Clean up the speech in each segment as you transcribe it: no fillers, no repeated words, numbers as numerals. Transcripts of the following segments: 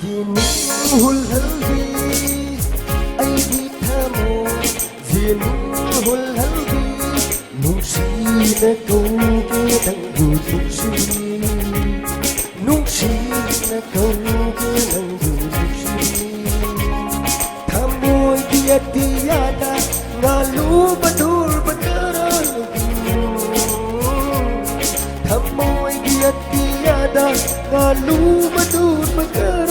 hulhalbi aigi thamo zinu hulhalbi nungsi na kauke nanggu nungsi na kauke nanggu thamoy dia tiada ngalu betul betul thamoy dia tiada ngalu betul betul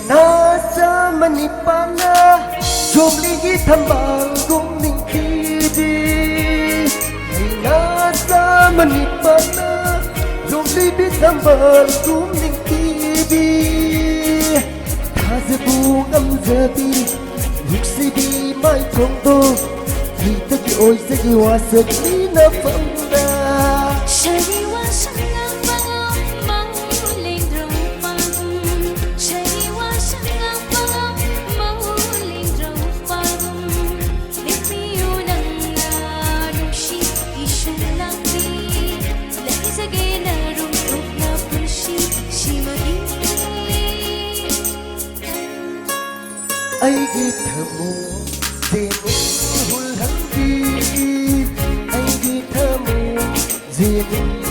Nasa manipana Jomligi thambang gumning kidi Nasa manipana Jomligi thambang gumning kidi Thazabu ngamzabi Yuksibi mai tongdo Hitaki oi segi wasagi na fangda Shari wasanga aigi thamo zenu hulhalbi aigi thamo zenu